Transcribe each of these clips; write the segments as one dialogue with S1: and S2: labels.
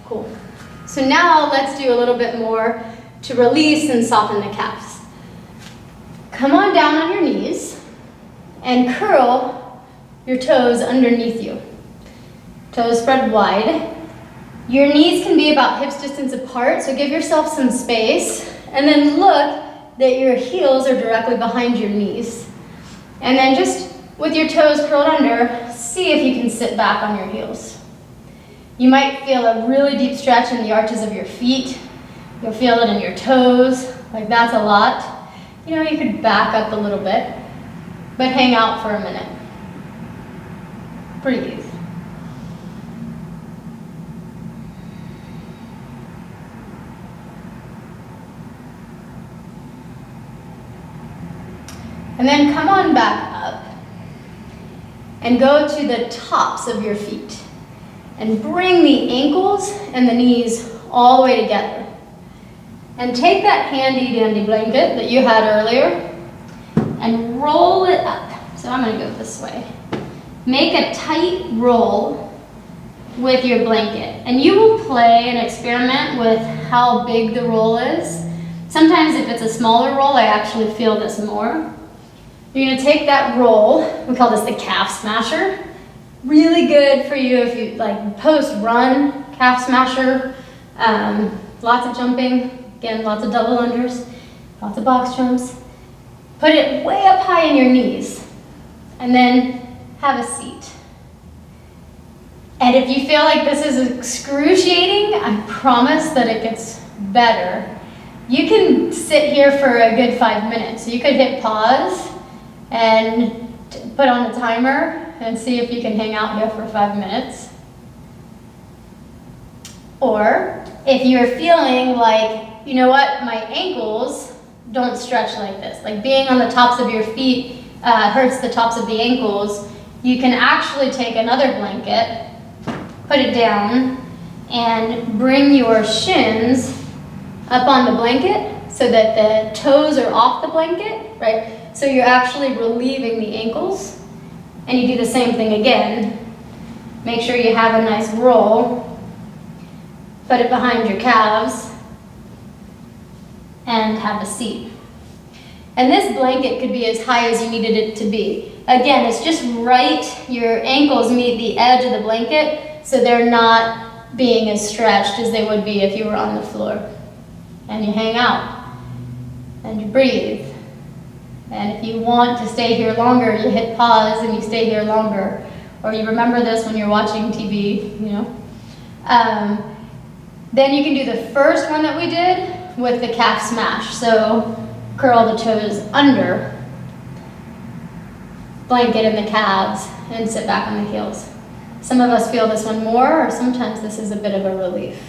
S1: Cool. So now let's do a little bit more to release and soften the calves. Come on down on your knees and curl your toes underneath you. Toes spread wide. Your knees can be about hips distance apart, so give yourself some space. And then look that your heels are directly behind your knees. And then just with your toes curled under, see if you can sit back on your heels. You might feel a really deep stretch in the arches of your feet. You'll feel it in your toes, like that's a lot. You know, you could back up a little bit, but hang out for a minute. Breathe. And then come on back up and go to the tops of your feet and bring the ankles and the knees all the way together. And take that handy dandy blanket that you had earlier and roll it up. So I'm gonna go this way. Make a tight roll with your blanket. And you will play and experiment with how big the roll is. Sometimes if it's a smaller roll, I actually feel this more. You're gonna take that roll, we call this the calf smasher. Really good for you if you like post-run calf smasher. Lots of jumping, again, lots of double unders, lots of box jumps. Put it way up high in your knees and then have a seat. And if you feel like this is excruciating, I promise that it gets better. You can sit here for a good 5 minutes. So you could hit pause and put on a timer and see if you can hang out here for 5 minutes. Or if you're feeling like, you know what, my ankles don't stretch like this, like being on the tops of your feet hurts the tops of the ankles, you can actually take another blanket, put it down, and bring your shins up on the blanket so that the toes are off the blanket, right? So you're actually relieving the ankles. And you do the same thing again. Make sure you have a nice roll. Put it behind your calves. And have a seat. And this blanket could be as high as you needed it to be. Again, it's just right, your ankles meet the edge of the blanket, so they're not being as stretched as they would be if you were on the floor. And you hang out. And you breathe. And if you want to stay here longer, you hit pause and you stay here longer. Or you remember this when you're watching TV, you know. Then you can do the first one that we did with the calf smash. So curl the toes under, blanket in the calves, and sit back on the heels. Some of us feel this one more, or sometimes this is a bit of a relief.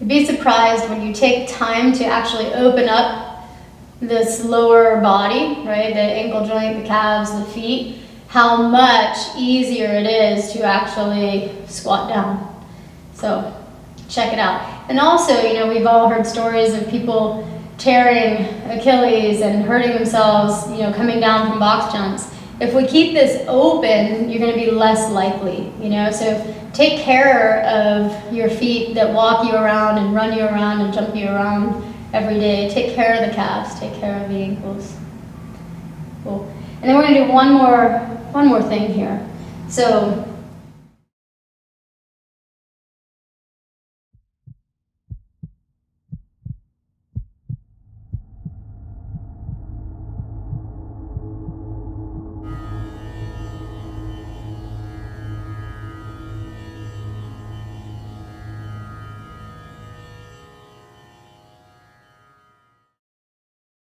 S1: You'd be surprised when you take time to actually open up this lower body, right? The ankle joint, the calves, the feet, how much easier it is to actually squat down. So check it out. And also, you know, we've all heard stories of people tearing Achilles and hurting themselves, you know, coming down from box jumps. If we keep this open, you're going to be less likely, you know. So take care of your feet that walk you around and run you around and jump you around every day. Take care of the calves, take care of the ankles. Cool. And then we're going to do one more thing here. So